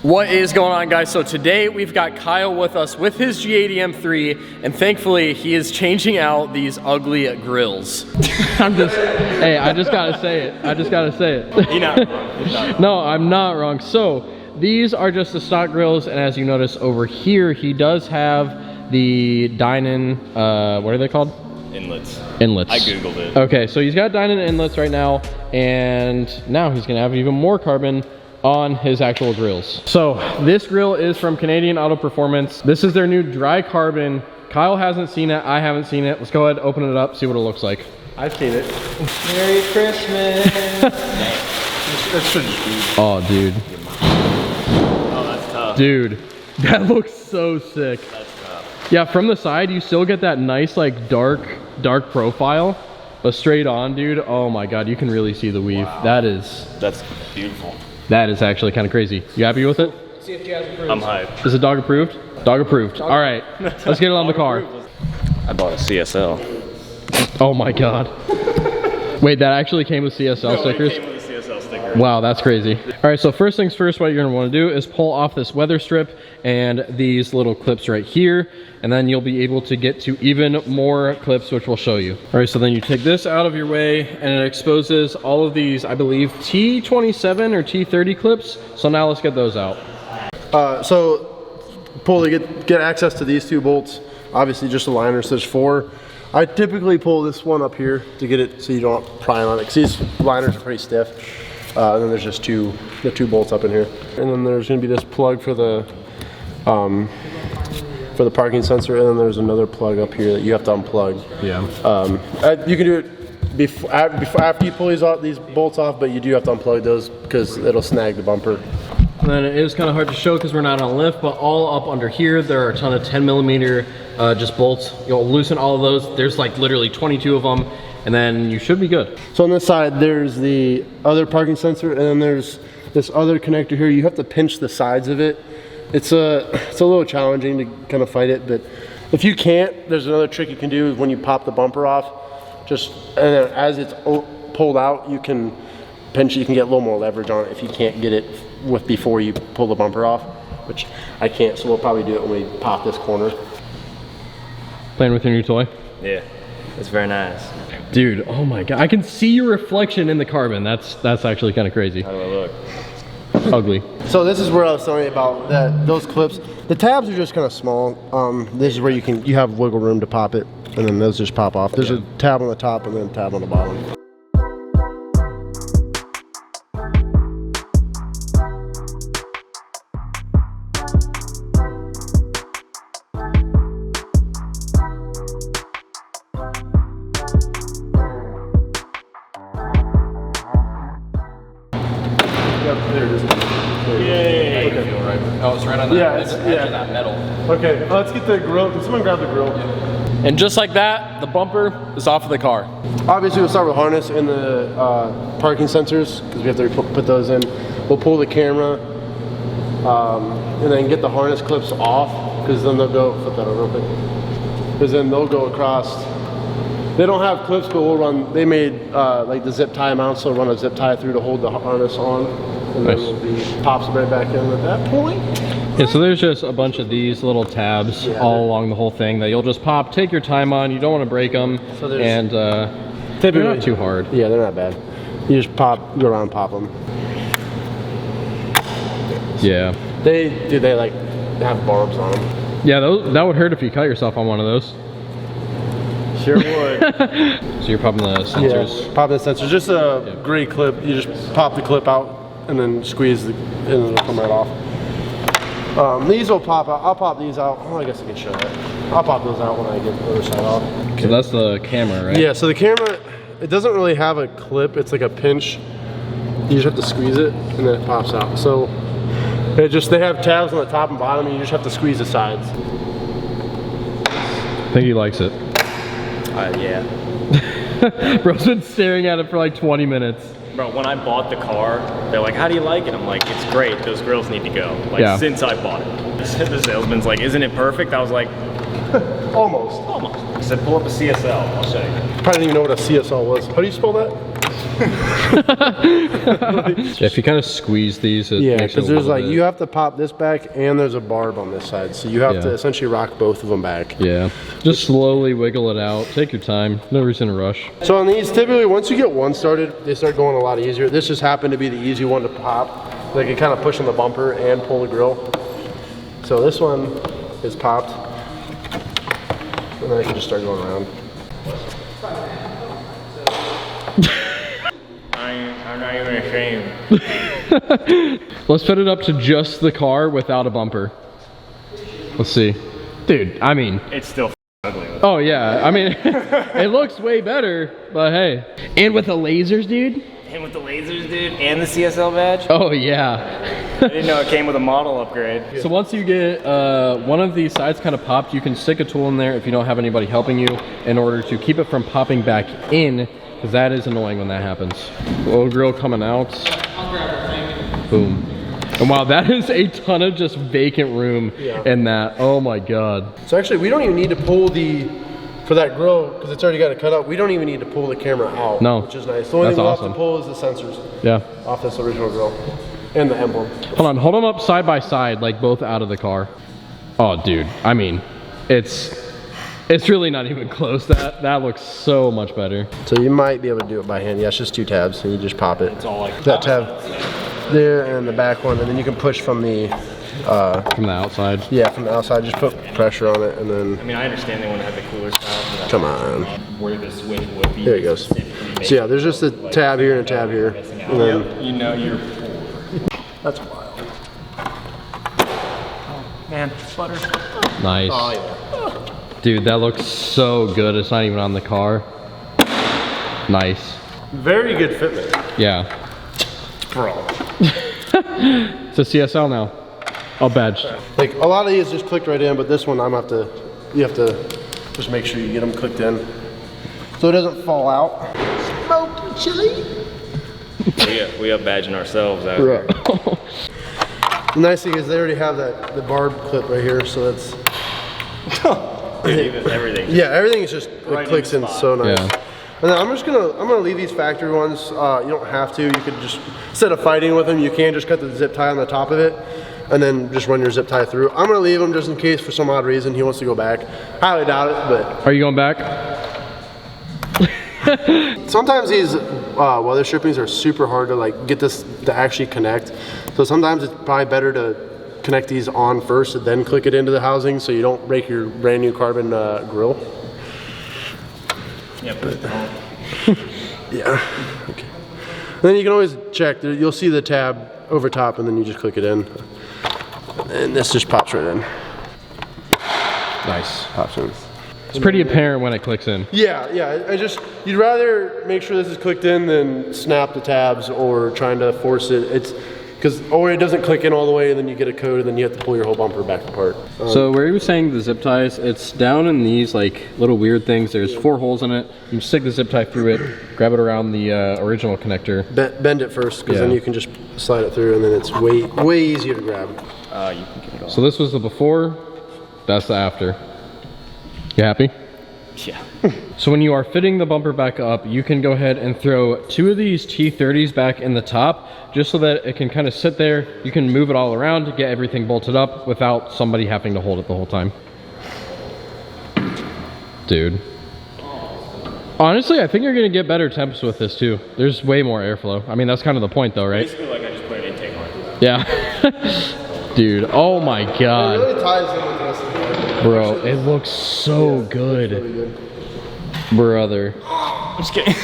What is going on, guys? So today we've got Kyle with us with his G80 M3, and thankfully he is changing out these ugly grills. Hey, I just gotta say it. You're not wrong. No, I'm not wrong. So these are just the stock grills, and as you notice over here, he does have the dine-in, what are they called? Inlets. Inlets. I googled it. Okay, so he's got dine-in inlets right now, and now he's gonna have even more carbon on his actual grills. So this grill is from Canadian Auto Performance. This is their new dry carbon. Kyle hasn't seen it, I haven't seen it. Let's go ahead, open it up, see what it looks like. I've seen it. Merry Christmas. Oh, dude. Oh, that's tough. Dude, that looks so sick. That's tough. Yeah, from the side, you still get that nice, like, dark profile. But straight on, dude, oh my God, you can really see the weave. Wow. That's beautiful. That is actually kind of crazy. You happy with it? See if Jazz approves. I'm hyped. Is it dog approved? Dog approved. All right, let's get it on the car. I bought a CSL. Oh my God. Wait, that actually came with CSL stickers? It came with a CSL sticker. Wow, that's crazy. All right, so first things first, what you're gonna wanna do is pull off this weather strip and these little clips right here, and then you'll be able to get to even more clips, which we'll show you. All right, so then you take this out of your way and it exposes all of these, I believe, T27 or T30 clips. So now let's get those out. So get access to these two bolts, obviously just a liner, so there's 4. I typically pull this one up here to get it so you don't pry on it, because these liners are pretty stiff. And then there's just the two bolts up in here. And then there's gonna be this plug for the parking sensor, and then there's another plug up here that you have to unplug. Yeah. You can do it after you pull these bolts off, but you do have to unplug those because it'll snag the bumper. And then it is kind of hard to show because we're not on a lift, but all up under here, there are a ton of 10mm just bolts. You'll loosen all of those. There's like literally 22 of them, and then you should be good. So on this side, there's the other parking sensor, and then there's this other connector here. You have to pinch the sides of it. It's a little challenging to kind of fight it, but if you can't, there's another trick you can do when you pop the bumper off. And then as it's pulled out, you can pinch it. You can get a little more leverage on it if you can't get it before you pull the bumper off, which I can't, so we'll probably do it when we pop this corner. Playing with your new toy? Yeah, it's very nice. Dude, oh my God, I can see your reflection in the carbon. That's actually kind of crazy. How do I look? Ugly. So this is where I was telling you about those clips. The tabs are just kind of small. This is where you have wiggle room to pop it, and then those just pop off. There's a tab on the top and then a tab on the bottom. There it is. Yay! Okay. Right. Oh, it's right on that edge of that metal. Okay, let's get the grill. Can someone grab the grill? And just like that, the bumper is off of the car. Obviously, we'll start with harness and the parking sensors, because we have to put those in. We'll pull the camera and then get the harness clips off, because then they'll go, flip that over real quick, because then they'll go across. They don't have clips, but we'll run, they made like the zip tie mounts, so we'll run a zip tie through to hold the harness on, and then we'll pops right back in at that point. Yeah, so there's just a bunch of these little tabs all along the whole thing that you'll just pop, take your time on. You don't want to break them, So and they're not too hard. Yeah, they're not bad. You just go around and pop them. Yeah. They like have barbs on them. Yeah, that would hurt if you cut yourself on one of those. Sure would. So you're popping the sensors. Yeah, pop the sensor. Just a gray clip. You just pop the clip out and then squeeze and it'll come right off. These will pop out. I'll pop these out. Oh, I guess I can show that. I'll pop those out when I get the other side off. Okay. So that's the camera, right? Yeah, so the camera, it doesn't really have a clip. It's like a pinch. You just have to squeeze it and then it pops out. So they have tabs on the top and bottom, and you just have to squeeze the sides. I think he likes it. Yeah. Bro's been staring at it for like 20 minutes. Bro, when I bought the car, they're like, how do you like it? I'm like, it's great. Those grills need to go. Like, since I bought it. The salesman's like, isn't it perfect? I was like, Almost. almost. He said, pull up a CSL. I'll show you. Probably didn't even know what a CSL was. How do you spell that? If you kind of squeeze these, it Yeah, makes it because a there's little like, bit- you have to pop this back and there's a barb on this side. So you have to Yeah. essentially rock both of them back. Yeah, just slowly wiggle it out. Take your time. No reason to rush. So on these, typically once you get one started, they start going a lot easier. This just happened to be the easy one to pop. They can kind of push on the bumper and pull the grill. So this one is popped. And then I can just start going around. I'm not even ashamed. Let's fit it up to just the car without a bumper. Let's see. Dude, I mean, It's still ugly. oh yeah, I mean, it looks way better, but hey. And with the lasers, dude? And with the lasers, dude, and the CSL badge. Oh yeah. I didn't know it came with a model upgrade. So once you get one of these sides kind of popped, you can stick a tool in there if you don't have anybody helping you in order to keep it from popping back in, because that is annoying when that happens. Little grill coming out. Boom. And wow, that is a ton of just vacant room in that. Oh my God. So actually, we don't even need to pull for that grill, because it's already got it cut up, we don't even need to pull the camera out. No. Which is nice. The only That's thing we'll awesome. have to pull is the sensors Yeah. off this original grill. And the emblem. Hold them up side by side, like both out of the car. Oh dude, I mean, it's really not even close. That looks so much better. So you might be able to do it by hand. Yeah, it's just 2 tabs, and you just pop it. It's all like That tab there and the back one, and then you can push from the From the outside. yeah, from the outside. Just put pressure on it, and then I mean, I understand they want to have the cooler style. But come on. where the switch would be. There it goes. So yeah, there's just a tab here and a tab here, and then You know you're. that's wild. Man, butter. Nice. Oh yeah. Dude, that looks so good. It's not even on the car. Nice. Very good fitment. Yeah. Bro. It's a CSL now. I'll badge. Like a lot of these just clicked right in, but this one you have to just make sure you get them clicked in, so it doesn't fall out. Smoky chili. We up badging ourselves out here. The nice thing is they already have the barb clip right here, so that's Everything. yeah, everything is just it Right clicks in in the spot. so nice. Yeah. And then I'm gonna leave these factory ones. You don't have to. You could just, instead of fighting with them, you can just cut the zip tie on the top of it, and then just run your zip tie through. I'm gonna leave them just in case for some odd reason he wants to go back. Highly doubt it, but Are you going back? sometimes these weather strippings are super hard to like get this to actually connect. So sometimes it's probably better to connect these on first and then click it into the housing so you don't break your brand new carbon grill. Yeah, but Yeah. Okay. And then you can always check. You'll see the tab over top, and then you just click it in, and this just pops right in. Nice. Pops in. It's pretty apparent when it clicks in. Yeah, yeah. You'd rather make sure this is clicked in than snap the tabs or trying to force it. It's or it doesn't click in all the way, and then you get a code, and then you have to pull your whole bumper back apart. So where he was saying the zip ties, it's down in these like little weird things. There's 4 holes in it. You stick the zip tie through it, grab it around the original connector. Bend it first, because then Yeah. you can just slide it through, and then it's way easier to grab. you can get it all. So this was the before, that's the after. You happy? Yeah. So when you are fitting the bumper back up, you can go ahead and throw 2 of these T30s back in the top, just so that it can kind of sit there. You can move it all around to get everything bolted up without somebody having to hold it the whole time. Dude. Honestly, I think you're gonna get better temps with this too. There's way more airflow. I mean, that's kind of the point though, right? Basically, like I just put an intake on. Yeah. Dude, oh my It God. really ties in with the rest of the car. Bro, it looks so good. Brother. I'm just kidding.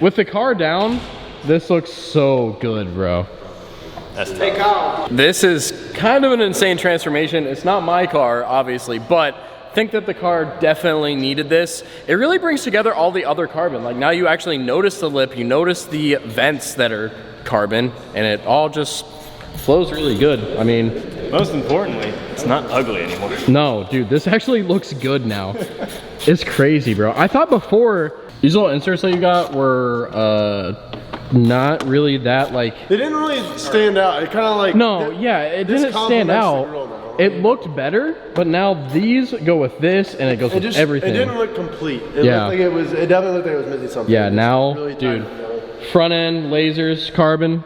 With the car down, this looks so good, bro. That's tough. Hey, Kyle. This is kind of an insane transformation. It's not my car, obviously, but I think that the car definitely needed this. It really brings together all the other carbon. Like now you actually notice the lip, you notice the vents that are carbon, and it all just flows really good. I mean, Most importantly, it's not ugly anymore. no, dude, this actually looks good now. It's crazy, bro. I thought before, these little inserts that you got were not really that like. They didn't really stand out. It kind of like. No, yeah, it this didn't stand complements the grill out. now. It looked better, but now these go with this, and it goes with everything. It didn't look complete. It Yeah. looked like it was. It definitely looked like it was missing something. Yeah, It was now, really dude, tight together. front end, lasers, carbon,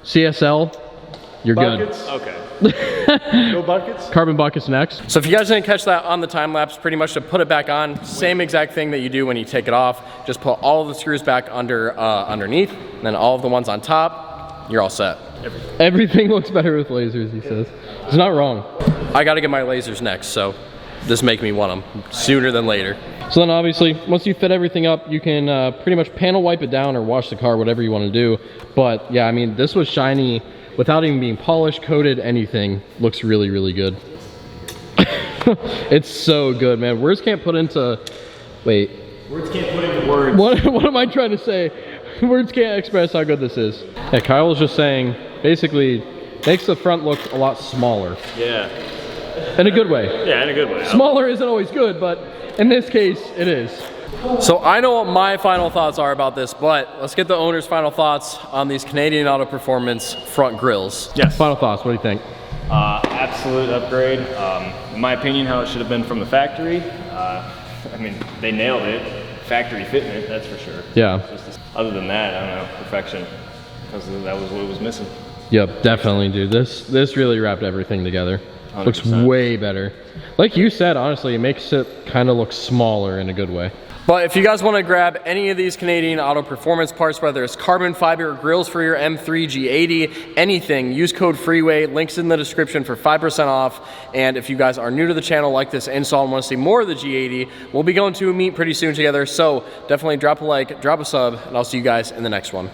CSL, you're Buckets. Okay. No buckets. good. Carbon buckets next. So if you guys didn't catch that on the time lapse, pretty much to put it back on, same exact thing that you do when you take it off. Just put all of the screws back underneath, and then all of the ones on top, you're all set. Everything looks better with lasers, he says. He's not wrong. I gotta get my lasers next, so this make me want them sooner than later. So then obviously, once you fit everything up, you can pretty much panel wipe it down or wash the car, whatever you want to do. But yeah, I mean, this was shiny without even being polished, coated, anything. Looks really, really good. It's so good, man. Words can't put into, wait. Words can't put into words. What am I trying to say? Words can't express how good this is. Yeah, Kyle was just saying, basically, makes the front look a lot smaller. Yeah. In a good way. Yeah, in a good way. Smaller isn't always good, but in this case, it is. So I know what my final thoughts are about this, but let's get the owner's final thoughts on these Canadian Auto Performance front grills. Yes. Final thoughts, what do you think? Absolute upgrade. In my opinion, how it should have been from the factory. I mean, they nailed it. Factory fitting it, that's for sure. Yeah. Other than that, I don't know, perfection. Because that was what was missing. Yep, definitely, dude. This really wrapped everything together. 100%. Looks way better. Like you said, honestly, it makes it kind of look smaller in a good way. But if you guys want to grab any of these Canadian Auto Performance parts, whether it's carbon fiber grills for your M3 G80, anything, use code Freeway. Links in the description for 5% off. And if you guys are new to the channel, like this install and want to see more of the G80, we'll be going to a meet pretty soon together. So definitely drop a like, drop a sub, and I'll see you guys in the next one.